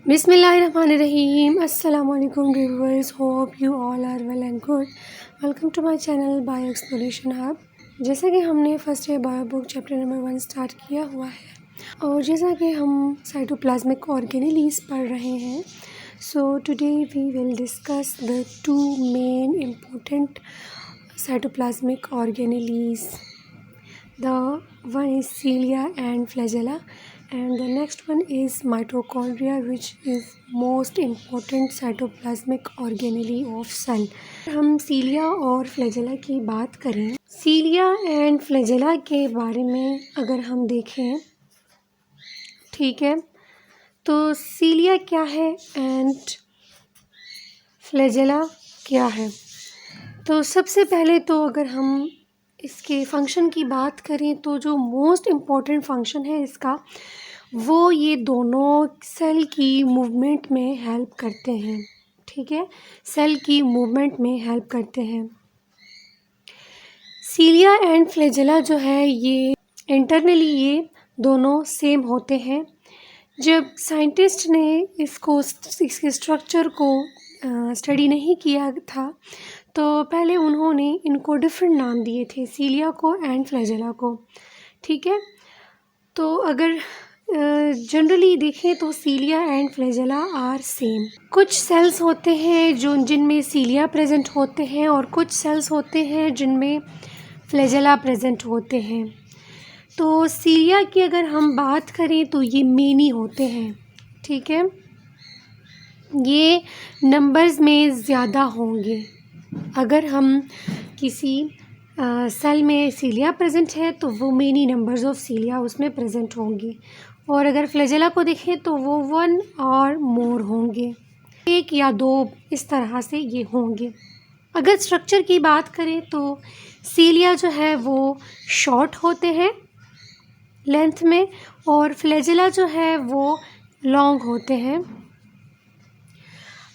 Bismillahirrahmanirrahim. Assalamu alaikum viewers. Hope you all are well and good. Welcome to my channel Bio Exploration Hub. जैसा कि हमने first year bio book chapter number 1 start किया हुआ है और जैसा कि हम साइटोप्लाज्मिक ऑर्गेनेलीज पढ़ रहे हैं, so today we will discuss the two main important cytoplasmic organelles. The one is cilia and flagella and the next one is mitochondria, which is most important cytoplasmic organelle of cell. हम cilia और flagella की बात करें, cilia and flagella के बारे में अगर हम देखें, ठीक है, तो cilia क्या है and flagella क्या है. तो सबसे पहले तो अगर हम इसके फंक्शन की बात करें तो जो मोस्ट इम्पॉर्टेंट फंक्शन है इसका, वो ये दोनों सेल की मूवमेंट में हेल्प करते हैं. ठीक है, सेल की मूवमेंट में हेल्प करते हैं. सीलिया एंड फ्लैजेला जो है ये इंटरनली ये दोनों सेम होते हैं. जब साइंटिस्ट ने इसके स्ट्रक्चर को स्टडी नहीं किया था तो पहले उन्होंने इनको डिफरेंट नाम दिए थे, सीलिया को एंड फ्लैजेला को. ठीक है, तो अगर जनरली देखें तो cilia and flagella are same. कुछ सेल्स होते हैं जो जिनमें सीलिया प्रेजेंट होते हैं और कुछ सेल्स होते हैं जिनमें फ्लैजेला प्रेजेंट होते हैं. तो सीलिया की अगर हम बात करें तो ये मेनी होते हैं. ठीक है, ये नंबर्स में ज़्यादा होंगे. अगर हम किसी सेल में सीलिया प्रेजेंट है तो वो मेनी नंबर्स ऑफ सीलिया उसमें प्रेजेंट होंगी, और अगर फ्लैजेला को देखें तो वो 1 और मोर होंगे, 1 या 2 इस तरह से ये होंगे. अगर स्ट्रक्चर की बात करें तो सीलिया जो है वो शॉर्ट होते हैं लेंथ में और फ्लैजेला जो है वो लॉन्ग होते हैं.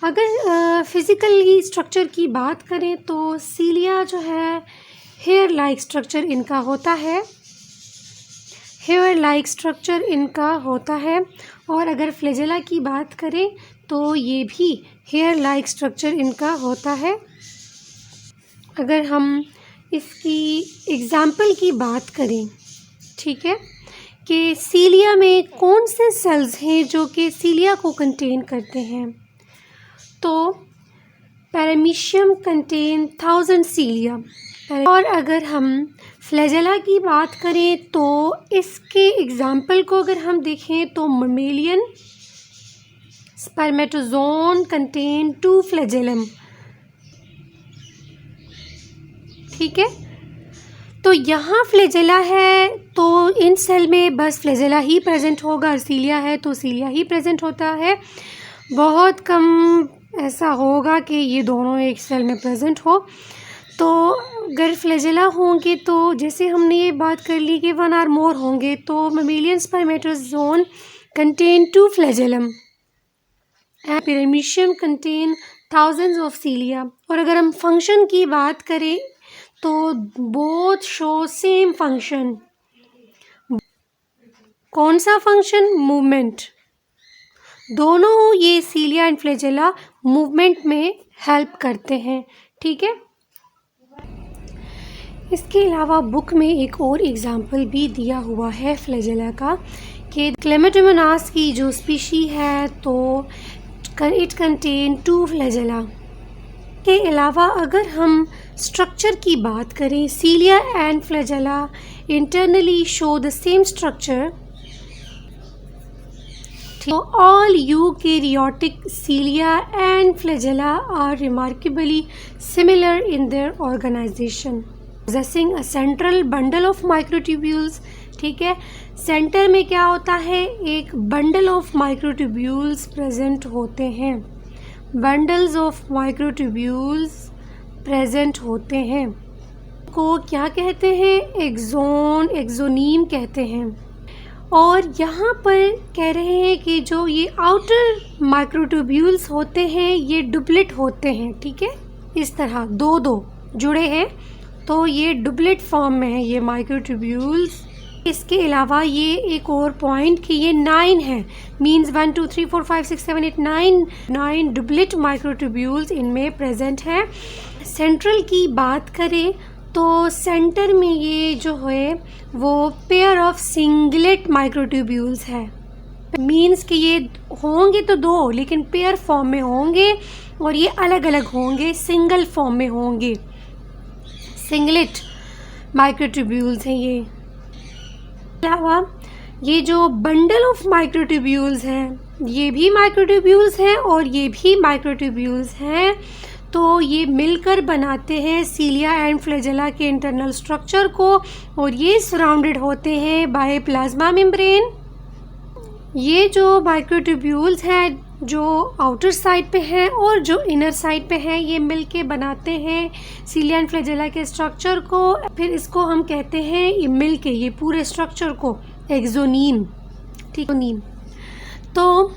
अगर फिज़िकली स्ट्रक्चर की बात करें तो सीलिया जो है हेयर लाइक स्ट्रक्चर इनका होता है, हेयर लाइक स्ट्रक्चर इनका होता है. और अगर फ्लैजेला की बात करें तो ये भी हेयर लाइक स्ट्रक्चर इनका होता है. अगर हम इसकी एग्ज़ाम्पल की बात करें, ठीक है, कि सीलिया में कौन से सेल्स हैं जो कि सीलिया को कंटेन करते हैं, तो पैरामीशियम कंटेन 1000 सीलिया. और अगर हम फ्लैजेला की बात करें तो इसके एग्ज़ाम्पल को अगर हम देखें तो ममेलियन स्पर्मेटोजोन कंटेन 2 फ्लैजेलम. ठीक है, तो यहाँ फ्लैजेला है तो इन सेल में बस फ्लैजेला ही प्रेजेंट होगा, और सीलिया है तो सीलिया ही प्रेजेंट होता है. बहुत कम ऐसा होगा कि ये दोनों एक सेल में प्रेजेंट हो. तो अगर फ्लैजेला होंगे तो जैसे हमने ये बात कर ली कि 1 और मोर होंगे, तो mammalian spermatozoon contain 2 flagellum and paramecium contain thousands of cilia. और अगर हम फंक्शन की बात करें तो बोथ शो सेम फंक्शन. कौन सा फंक्शन? मूवमेंट. दोनों ये सीलिया एंड फ्लैजेला मूवमेंट में हेल्प करते हैं. ठीक है, इसके अलावा बुक में एक और एग्जाम्पल भी दिया हुआ है फ्लैजेला का कि क्लेमेटोमोनास की जो स्पीशी है तो इट कंटेन 2 फ्लैजेला. के अलावा अगर हम स्ट्रक्चर की बात करें, सीलिया and flagella internally show the same structure. All eukaryotic cilia and flagella are remarkably similar in their organization, possessing a central bundle of microtubules. ठीक है, सेंटर में क्या होता है? एक बंडल ऑफ माइक्रोट्यूब्यूल्स प्रेजेंट होते हैं. बंडल्स ऑफ माइक्रोट्यूब्यूल्स प्रेजेंट होते हैं को क्या कहते हैं? एक्सोन, एक्सोनीम कहते हैं. और यहाँ पर कह रहे हैं कि जो ये आउटर माइक्रोट्यूब्यूल्स होते हैं ये डुप्लेट होते हैं. ठीक है, इस तरह 2-2 जुड़े हैं तो ये डुप्लेट फॉर्म में है ये माइक्रोट्यूब्यूल्स. इसके अलावा ये एक और पॉइंट कि ये 9 है, मीन्स 1 2 3 4 5 6 7 8 9 डुप्लेट माइक्रोट्यूब्यूल्स इनमें प्रेजेंट हैं। सेंट्रल की बात करें तो सेंटर में ये जो है वो पेयर ऑफ सिंगलेट माइक्रोट्यूब्यूल्स है, मीन्स कि ये होंगे तो दो लेकिन पेयर फॉर्म में होंगे और ये अलग अलग होंगे, सिंगल फॉर्म में होंगे। सिंगलेट माइक्रोट्यूब्यूल्स हैं ये। अलावा ये जो बंडल ऑफ माइक्रोट्यूब्यूल्स हैं ये भी माइक्रोट्यूब्यूल्स हैं और ये भी माइक्रोट्यूब्यूल्स हैं, तो ये मिलकर बनाते हैं सीलिया एंड फ्लैजेला के इंटरनल स्ट्रक्चर को और ये सराउंडेड होते हैं बाय प्लाज्मा मेम्ब्रेन। ये जो माइक्रोट्यूब्यूल्स हैं जो आउटर साइड पे हैं और जो इनर साइड पे हैं ये मिलके बनाते हैं सीलिया एंड फ्लैजेला के स्ट्रक्चर को। फिर इसको हम कहते हैं ये मिलके ये पूरे स्ट्रक्चर को एक्सोनीम, ठीक है। तो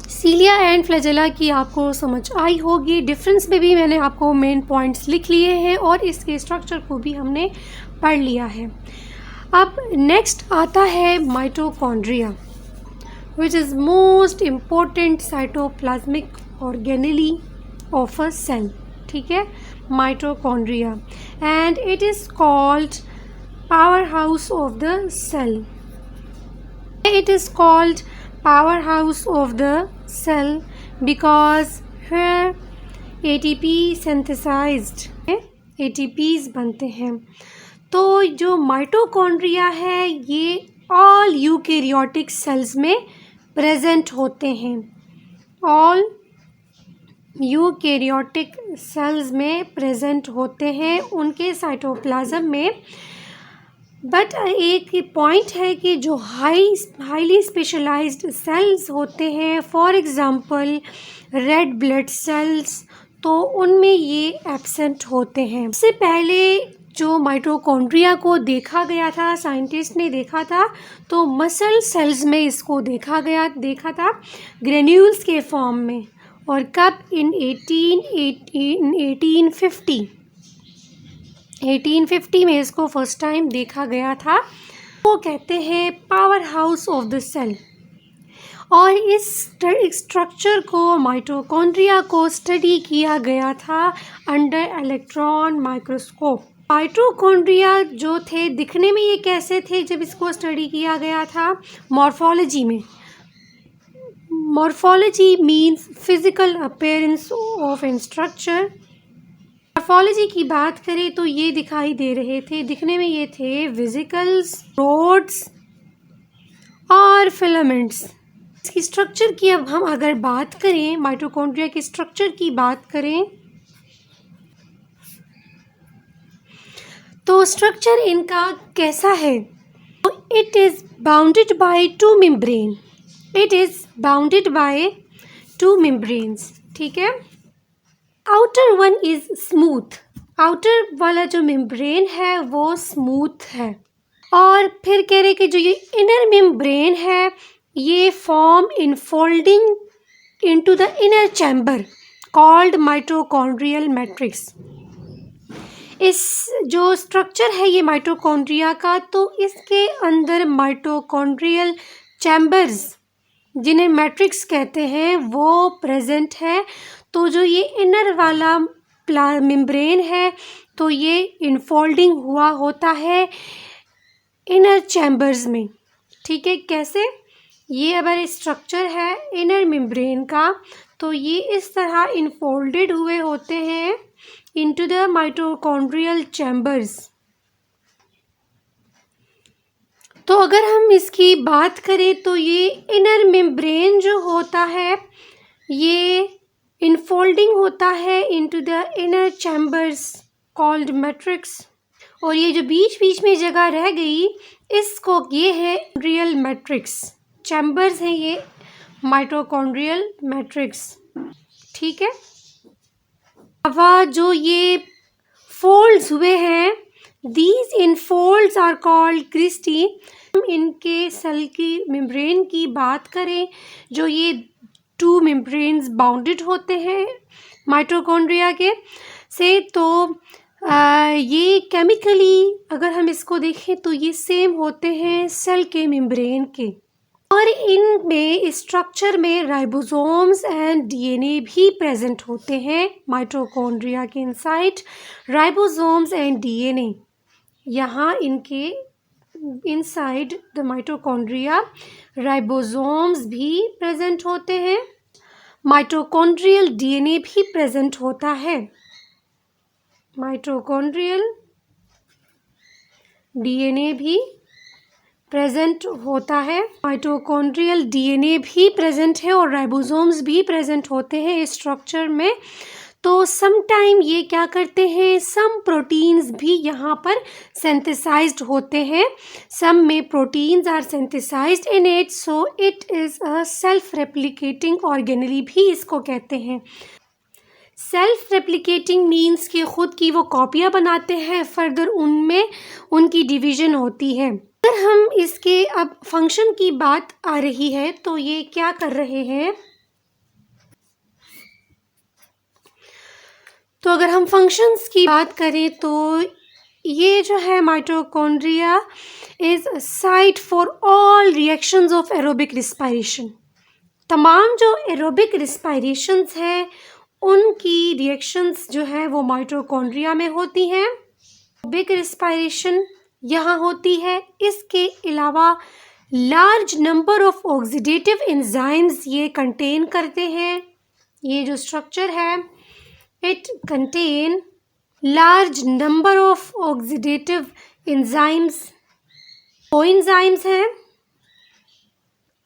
सीलिया एंड फ्लैजेला की आपको समझ आई होगी। डिफरेंस में भी मैंने आपको मेन पॉइंट्स लिख लिए हैं और इसके स्ट्रक्चर को भी हमने पढ़ लिया है। अब नेक्स्ट आता है mitochondria, which is most important cytoplasmic organelle of a cell, ठीक है, mitochondria, and it is called powerhouse of the cell. It is called powerhouse of the cell because here ATP synthesized, ATPs बनते हैं। तो जो mitochondria है ये all eukaryotic cells में present होते हैं, ऑल यूकैरियोटिक सेल्स में प्रेजेंट होते हैं उनके साइटोप्लाज्म में। बट एक पॉइंट है कि जो हाईली स्पेशलाइज्ड सेल्स होते हैं, for example red blood cells, तो उनमें ये एब्सेंट होते हैं। इससे पहले जो माइटोकॉन्ड्रिया को देखा गया था, साइंटिस्ट ने देखा था, तो मसल सेल्स में इसको देखा था ग्रेन्यूल्स के फॉर्म में। और कब? इन 1850 में इसको फर्स्ट टाइम देखा गया था। वो कहते हैं power house of the cell. और इस स्ट्रक्चर को, माइटोकॉन्ड्रिया को स्टडी किया गया था अंडर इलेक्ट्रॉन माइक्रोस्कोप। माइटोकॉन्ड्रिया जो थे दिखने में ये कैसे थे जब इसको स्टडी किया गया था? मॉर्फोलॉजी में। Morphology means physical appearance of an structure. Morphology की बात करें तो ये दिखाई दे रहे थे, दिखने में ये थे वेसिकल्स, रोड्स और फिलामेंट्स। इसकी स्ट्रक्चर की अब हम अगर बात करें, माइटोकॉन्ड्रिया के स्ट्रक्चर की बात करें तो स्ट्रक्चर इनका कैसा है? It is bounded by two membrane. It is bounded by two membranes, ठीक है। Outer one is smooth. Outer वाला जो मेम्ब्रेन है वो स्मूथ है। और फिर कह रहे कि जो ये इनर मेम्ब्रेन है ये form infolding into the inner chamber called mitochondrial matrix. इस जो स्ट्रक्चर है ये माइटोकॉन्ड्रिया का, तो इसके अंदर माइटोकॉन्ड्रियल चैम्बर्स जिन्हें मैट्रिक्स कहते हैं वो प्रेजेंट है। तो जो ये इनर वाला मेम्ब्रेन है तो ये इनफोल्डिंग हुआ होता है इनर चैम्बर्स में, ठीक है। कैसे? ये अगर स्ट्रक्चर है इनर मेम्ब्रेन का तो ये इस तरह इनफोल्डेड हुए होते हैं into the mitochondrial chambers। तो अगर हम इसकी बात करें तो ये इनर मेम्ब्रेन जो होता है ये इनफोल्डिंग होता है into the inner chambers called matrix। और ये जो बीच बीच में जगह रह गई इसको, ये है रियल मैट्रिक्स। चैम्बर्स हैं ये माइटोकॉन्ड्रियल मैट्रिक्स, ठीक है। अब जो ये फोल्ड्स हुए हैं, दीज इनफोल्ड्स आर कॉल्ड क्रिस्टी। हम इनके सेल की मेम्ब्रेन की बात करें, जो ये टू मेम्ब्रेन्स बाउंडेड होते हैं माइटोकॉन्ड्रिया के से, तो ये केमिकली अगर हम इसको देखें तो ये सेम होते हैं सेल के मेम्ब्रेन के, और इनमें स्ट्रक्चर में राइबोसोम्स एंड डीएनए भी प्रेजेंट होते हैं। माइटोकॉन्ड्रिया के इनसाइड राइबोसोम्स एंड डीएनए, यहाँ इनके इनसाइड द माइटोकॉन्ड्रिया राइबोसोम्स भी प्रेजेंट होते हैं, माइटोकॉन्ड्रियल डीएनए भी प्रेजेंट होता है। माइटोकॉन्ड्रियल डीएनए भी प्रेजेंट होता है, माइटोकॉन्ड्रियल डीएनए भी प्रेजेंट है और राइबोसोम्स भी प्रेजेंट होते हैं इस स्ट्रक्चर में। तो सम टाइम ये क्या करते हैं, सम प्रोटीन्स भी यहाँ पर सिंथेसाइज्ड होते हैं, सम में proteins are synthesized in it, so it is a self replicating organelle भी इसको कहते हैं। सेल्फ रेप्लिकेटिंग मीन्स कि खुद की वो कॉपियाँ बनाते हैं, फर्दर उनमें उनकी डिवीज़न होती है। अगर हम इसके अब फंक्शन की बात आ रही है तो ये क्या कर रहे हैं, तो अगर हम फंक्शंस की बात करें तो ये जो है mitochondria is site for all reactions of aerobic respiration. तमाम जो एरोबिक रिस्पायरेशंस हैं उनकी रिएक्शंस जो है वो माइटोकॉन्ड्रिया में होती हैं। एरोबिक रिस्पायरेशन यहाँ होती है, इसके अलावा large number of oxidative enzymes ये कंटेन करते हैं। ये जो स्ट्रक्चर है it contain large number of oxidative enzymes. Coenzymes हैं,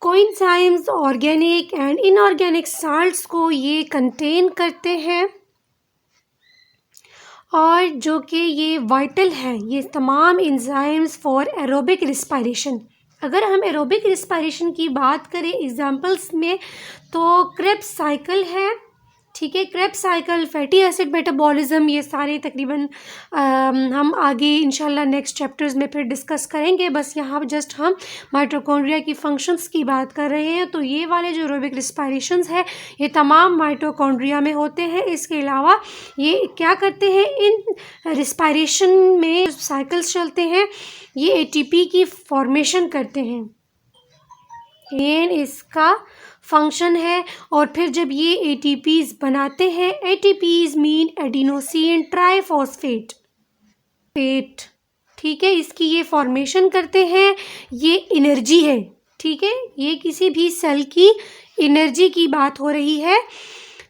coenzymes organic and inorganic salts को ये कंटेन करते हैं, और जो कि ये वाइटल है ये तमाम एंजाइम्स फॉर एरोबिक रिस्पायरेशन। अगर हम एरोबिक रिस्पायरेशन की बात करें एग्जांपल्स में तो क्रेब्स साइकिल है, ठीक है, Krebs cycle, fatty acid metabolism, ये सारे तकरीबन हम आगे इंशाल्लाह नेक्स्ट चैप्टर्स में फिर डिस्कस करेंगे। बस यहाँ जस्ट हम माइटोकॉन्ड्रिया की फंक्शंस की बात कर रहे हैं। तो ये वाले जो एरोबिक रिस्पायरेशंस है ये तमाम माइटोकॉन्ड्रिया में होते हैं। इसके अलावा ये क्या करते हैं, इन रिस्पायरेशन में साइकिल्स चलते हैं ये एटीपी की फॉर्मेशन करते हैं, मेन इसका फंक्शन है। और फिर जब ये एटीपीज बनाते हैं, एटीपीज मीन एडिनोसिन ट्राइफॉस्फेट, ठीक है, इसकी ये फॉर्मेशन करते हैं, ये एनर्जी है, ठीक है, ये किसी भी सेल की एनर्जी की बात हो रही है,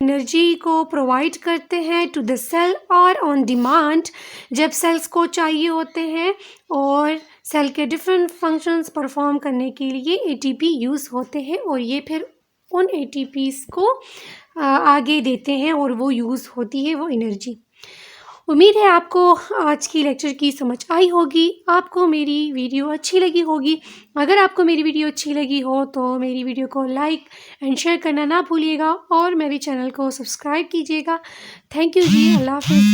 एनर्जी को प्रोवाइड करते हैं टू द सेल और ऑन डिमांड जब सेल्स को चाहिए होते हैं, और सेल के डिफरेंट फंक्शंस परफॉर्म करने के लिए एटीपी यूज़ होते हैं, और ये फिर उन एटीपीज़ को आगे देते हैं और वो यूज़ होती है वो एनर्जी। उम्मीद है आपको आज की लेक्चर की समझ आई होगी, आपको मेरी वीडियो अच्छी लगी होगी। अगर आपको मेरी वीडियो अच्छी लगी हो तो मेरी वीडियो को लाइक एंड शेयर करना ना भूलिएगा और मेरे चैनल को सब्सक्राइब कीजिएगा। थैंक यू जी, अल्लाह हाफ़िज़।